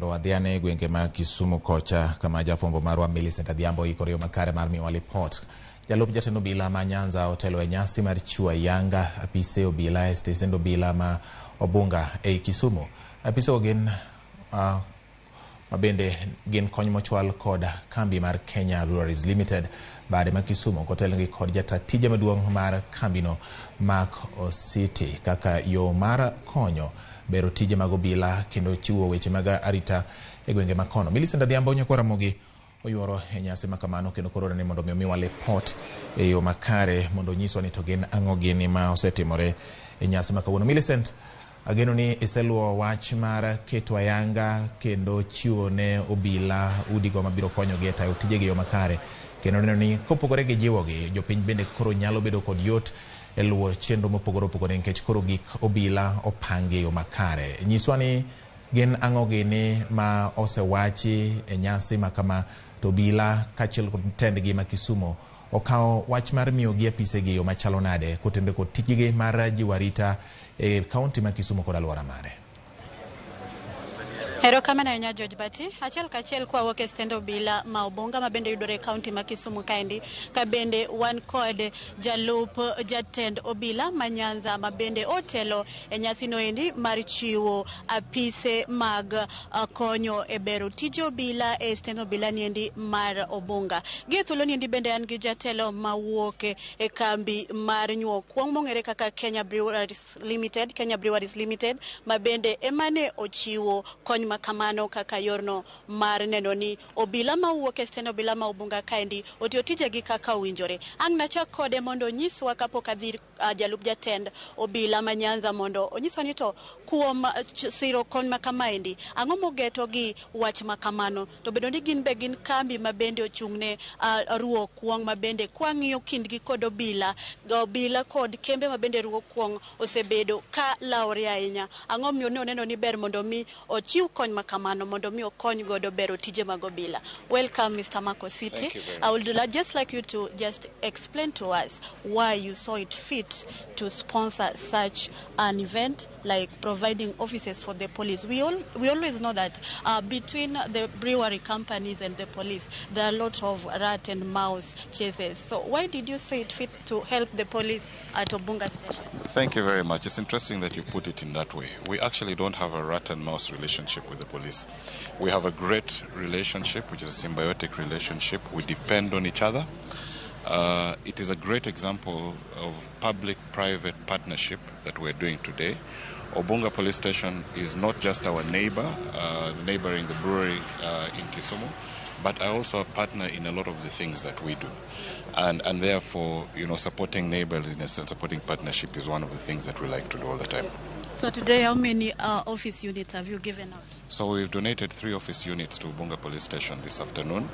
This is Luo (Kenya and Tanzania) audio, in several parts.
mondo wadhiane gwenge ma Kisumu kocha kama jafombo marwa Millicent Adhiambo ikorio makare mar miwa report. Jalup jatend obila ma Nyanza otelo e nyasi mar chiwo ayanga apise obila e tesend obila ma Obunga e Kisumu. Apise gin mabende gin kony mochwal kod kambi mar Kenya Breweries Limited bade ma Kisumu kotelngi kod jata tije maduong' mar kambino Mark Ositi kaka yo mar konyo bero tije mag obila kendo chiwo weche mag arita e gwenge makono. Millicent Adhiambo nyako Ramogi oyuoro e nyasi makamano kendo koro ne mondo miwa report e yo makare mondo nyiswa ni to gin ang'o gini ma osetimore e nyasi makawuono. Millicent, ageno ni iseluwo wach mar keto ayanga kendo chiwo ne obila udigo mabiro konyogi e tayo tijegi yo makare kendo neno ni kopogore gi jiwogi jopiny bende koro nyalo bedo kod yot e luwo chenro mopogore opogore nikech koro gik obila opangi yo makare. Nyiswa ni gin ang'o gini ma osewachi e nyasi makama to obila kaachiel kod tendgi ma Kisumu okawo wach mar miyogi apisegi yo machalo nade kotenbe kod tijgi mar jiwo arita e kaunti ma Kisumu kod alwora mare. Ero kama na yonya George Bati, achiel kachiel kwa woke stendo obila ma Obunga mabende yudore kaunti ma Kisumu kaendi, kabende wan kod jalup jatend obila ma Nyanza mabende otelo e nyasi noendi mar chiwo apise mag konyo e bero tije obila e stendo obila niendi mar Obunga. Gi thuolo niendi bende an gi jatelo ma wuoke e kambi mar nyuo kuong mong'ere kaka Kenya Breweries Limited mabende emane ochiwo kony makamano kaka yorno mar neno ni obila ma wuok e steno obila ma Obunga kaendi otiyo tijegi kaka owinjore. Ang' nachak kode mondo nyiswa kapok adhi jalup jatend obila ma Nyanza mondo onyiswa ni to kuom siro kony makamaendi ang'o mogeto gi wach makamano to bedo ni gin be gin kambi mabende ochung'ne ruo kuong mabende kwang'iyo kindgi kod obila kod kembe mabende ruo kuong osebedo ka lawre ahinya. Ang'o miyo ne oneno ni ber mondo mi ochiw kony makamano mondo mi okony godo bero tije mag obila. Welcome, Mr. Mark Ositi. I would just like you to just explain to us why you saw it fit to sponsor such an event like providing offices for the police. We always know that between the brewery companies and the police, there are a lot of rat and mouse chases. So why did you see it fit to help the police at Obunga station? Thank you very much. It's interesting that you put it in that way. We actually don't have a rat and mouse relationship with the police. We have a great relationship, which is a symbiotic relationship. We depend on each other. It is a great example of public-private partnership that we're doing today. Obunga Police Station is not just our neighbor, neighboring the brewery in Kisumu, but I also a partner in a lot of the things that we do. And therefore, supporting neighborliness and supporting partnership is one of the things that we like to do all the time. So today, how many office units have you given out? So we've donated 3 office units to Obunga Police Station this afternoon.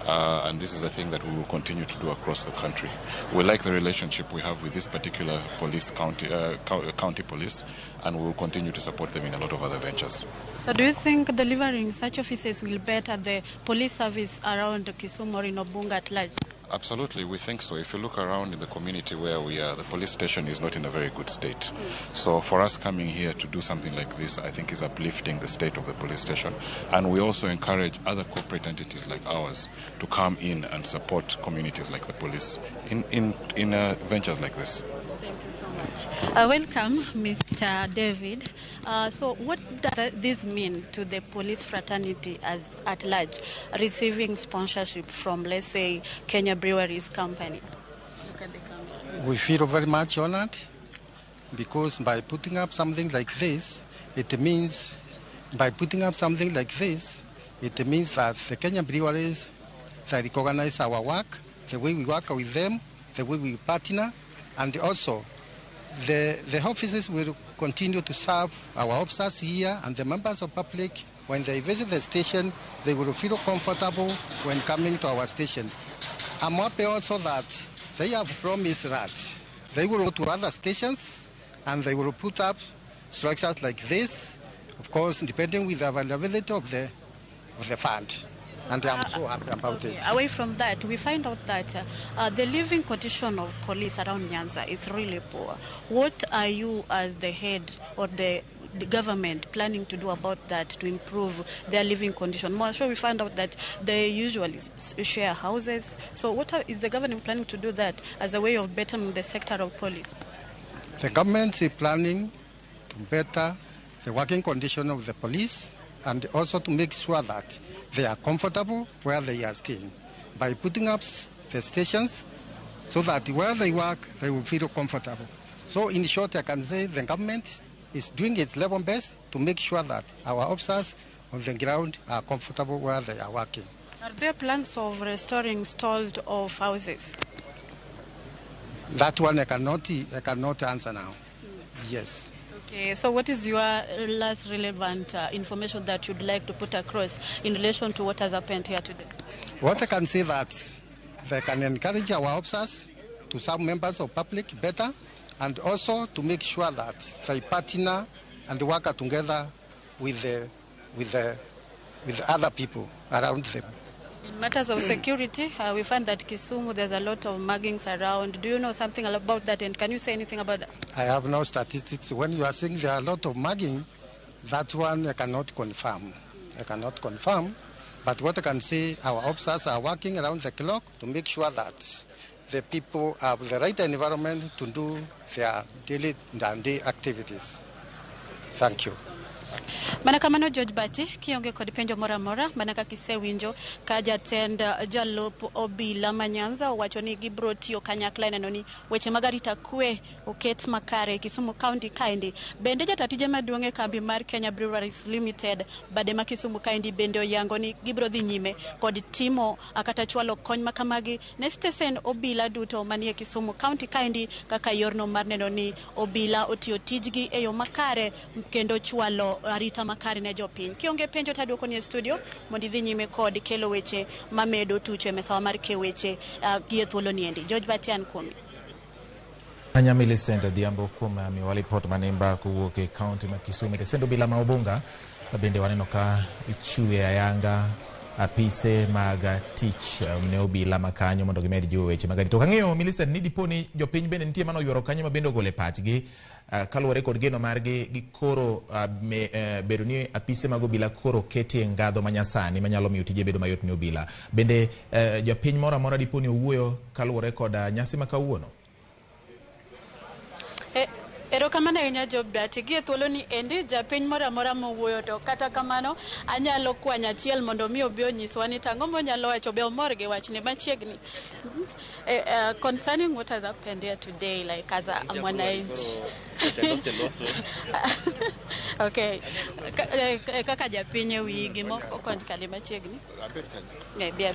And this is a thing that we will continue to do across the country. We like the relationship we have with this particular police county police, and we will continue to support them in a lot of other ventures. So do you think delivering such offices will better the police service around Kisumu or in Obunga at large? Absolutely, we think so. If you look around in the community where we are, the police station is not in a very good state. So for us coming here to do something like this, I think is uplifting the state of the police station. And we also encourage other corporate entities like ours to come in and support communities like the police in ventures like this. Thank you so much. Welcome, Mr. David. So what does this mean to the police fraternity at large, receiving sponsorship from, let's say, Kenya Breweries Company? Look at the camera. We feel very much honored because by putting up something like this, it means that the Kenya Breweries, they recognize our work, the way we work with them, the way we partner, and also the offices will continue to serve our officers here and the members of public. When they visit the station, they will feel comfortable when coming to our station. I'm happy also that they have promised that they will go to other stations and they will put up structures like this, of course, depending with the availability of the fund. And I'm so happy about it. Away from that, we find out that the living condition of police around Nyanza is really poor. What are you, as the head or the the government planning to do about that to improve their living condition? More sure we find out that they usually share houses. So is the government planning to do that as a way of bettering the sector of police? The government is planning to better the working condition of the police and also to make sure that they are comfortable where they are staying by putting up the stations so that where they work, they will feel comfortable. So in short, I can say the government is doing its level best to make sure that our officers on the ground are comfortable where they are working. Are there plans of restoring stalled of houses? That one I cannot answer now. Yes. Okay, so what is your last relevant information that you'd like to put across in relation to what has happened here today? What I can say that they can encourage our officers to serve members of public better and also to make sure that they partner and work together with other people around them. In matters of security, we find that Kisumu, there's a lot of muggings around. Do you know something about that, and can you say anything about that? I have no statistics. When you are saying there are a lot of mugging, that one I cannot confirm. But what I can say, our officers are working around the clock to make sure that the people have the right environment to do their daily activities. Thank you. Mana kamano George Bati kionge kod penjo mora mora mana kakisewinjo ka jatend jalup obila manyanza wacho ni gibro tiyo kanyakla neno ni weche mag arita kwe oket makare Kisumu County kaindi bende jatatije maduong' e kambi mar Kenya Breweries Limited bade ma Kisumu kaindi bende oyango ni gibro dhi nyime kod timo akata chwalo kony makamagi ne tesend obila duto manie Kisumu County kaindi kaka yorno mar neno ni obila otiyo tijgi e yo makare kendo chwalo arita makare ne jopiny. Kionge penjo taduoko ni studio mondi dhi nyime kod kelo weche mamedo tucho e mesawa mar ke weche gie thuolo niendi. George Batian Kumi. Anyamili Center Diambo Kuma mi walipot manemba kuwuok e county ma Kisumu tesend obila ma Obunga bende waneno ka ichiwe ayanga apise mag tich ne obila makanyo mondo gimed jiwo weche magari. To kang'eyo Millicent ni diponi jopiny bende nitie mano yworo kanyo mabende ogole pachgi kaluwore kod geno margi gi koro bedo ni apise mag obila koro ketie ngadho manyasani manyalo miyo tije bedo mayot ne obila. Bende jopiny moro amora diponi owuoyo kaluwore kod nyasi makawuono. Ero kamano ahinya Job Bati gie thuolo ni endi japiny moro amora mowuoyo to kata kamano anyalo kwanya achiel mondo mi obi onyiswa ni tang'o monyalo wacho be omor gi wachni machiegni. Concerning what has happened here today, like as a mwananchi. Okay. Kaka japiny wi gimoko konj kali machiegni. Bia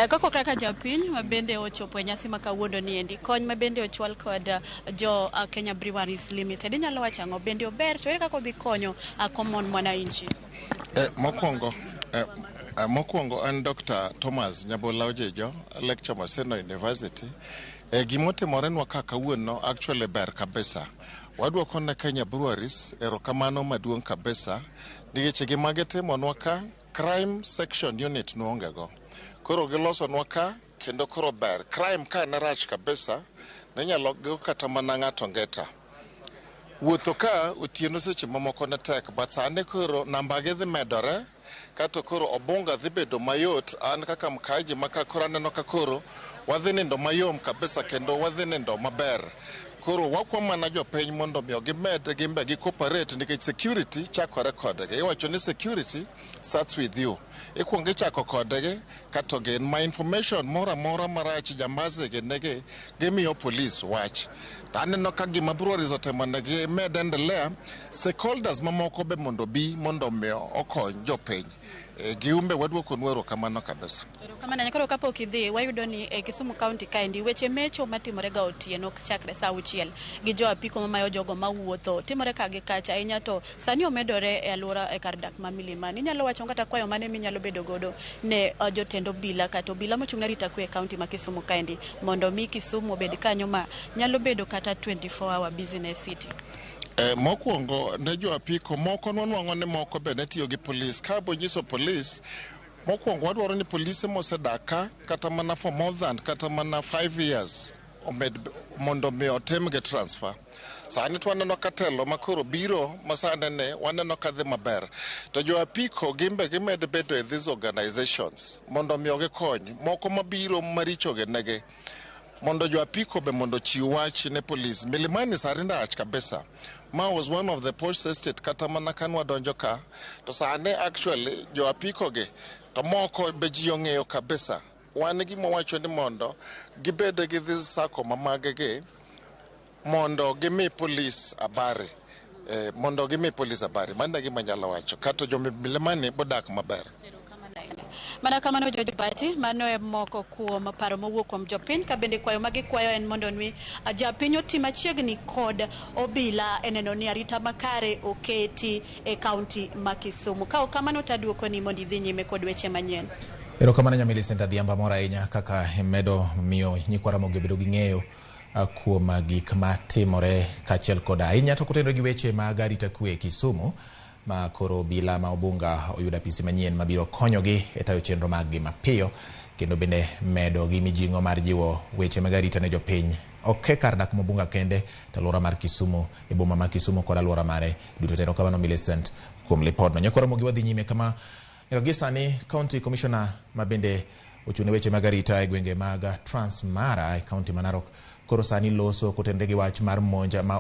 kaka kaka japiny mabende ochopo nyasi makawuono ni endi kony mabende ochwal kod jo Kenya Breweries Limited. Inyalo wacho ang'o bende ober to ere kaka odhi konyo common mwananchi? Mokwongo an Dr. Thomas Nyabola Ojejo, lecturer Maseno University. Gimotimore nwa kaka kawuono actually ber kabisa. Wadwoko ne Kenya Breweries erokamano maduong' kabisa. Nikech gimagitimonwa ka crime section unit nuongego. Koro gilosonwa ka kendo koro ber. Crime ka ne rach kabisa. Nenyalo go kata mana ng'ato ngeta. Wuotho ka otieno seche mamoko ne tek, but sani koro namba gi dhi medore kato koro Obunga dhi bedo mayot. An kaka mkaji maka koro aneno ka koro wadhi nindo mayom kabisa kendo wadhi nindo maber. Koro wakwa mana jopiny mondo miyo gimed gimbe gi cooperate nikech security chakore kodgi. Iwacho ni security starts with you. Ikuongo ichako kodgi kato gin ma information mora mora marach jambazi ginege gimiyo police wach. Aneno ka gima breweries otemonegi med endelea stakeholders mamoko be mondo bi mondo miyo okony jopiny. Giumbe wadwoko nwero kamano kabisa. Kamano nyakoro kapok idhi wayudo ni Kisumu County kaindi weche mecho matimore ga otieno chakre saa 6 gi jo apiko mamayo jogo mawuotho timore ka gi kacha ahinya to sani omedore e alwora e kar dak ma Milimani. Inyalo wacho kata kwayo mane minyalo bedo godo ne jotend obila kata obila mochung' ne rita kwe e county ma Kisumu kaindi mondo mi Kisumu obed kanyo ma nyalo bedo kata 24-hour business city. Mokwongo ne jo apiko moko nwanwang'o ni moko be ne tiyo gi police. Ka bonyiso police mokwongo wadwaro ni polise mosedaka kata mana for more than kata mana 5 years mondo mi otimge transfer. Sani to waneno ka telo makoro biro masane ne waneno ka dhi maber. To jo apiko gimbe gimed bedo e these organizations mondo mi gikony moko mabiro maricho genege. Mondo jo apiko be mondo chiw wach ne police. Milimani sarinda ach kabisa. Ma was one of the posh estate kata mana kanwa donjo ka. To sane actually jo apiko ge to moko be ji ong'eyo kabisa. Wan gima wacho ni mondo gibede gi this sako mamagege mondo gimi police abare. Mondo gimi police abare. Manda gima nyalo wacho. Kato jo milimani bodak maber. Mana kamano George Bati mano e moko kuom paro mowuok kuom jopiny ka bende kwayo magikwayo en mondo mi japiny otim machiegni kod obila eneno ni arita makare oketi e kaunti ma Kisumu. Ka kamano taduoko ni mondo idhi nyime kod weche manyien. Erokamano Millicent Adhiamba mora ahinya kaka medo miyo nyikwa Ramogi bedo gi ng'eyo kuom gik matimore kaachiel kod ahinya to kotenore gi weche mag arita kwe e Kisumu ma koro obila ma Obunga oyudo apisi manyien mabiro konyogi e tayo chenro maggi mapiyo kendo bende medo gi mijing'o mar jiwo weche mag arita ne jopiny. Ok kar dak Obunga kende to alwora mar Kisumu e boma ma Kisumu kod alwora mare duto te. Erokamano Millicent kuom lipodno. Nyakwa Ramogi wadhi nyime kama nyaka sani County Commissioner ma bende ochune weche mag arita e gwenge mag Transmara e kaunti ma Narok koro sani loso kotenore gi wach mar monja ma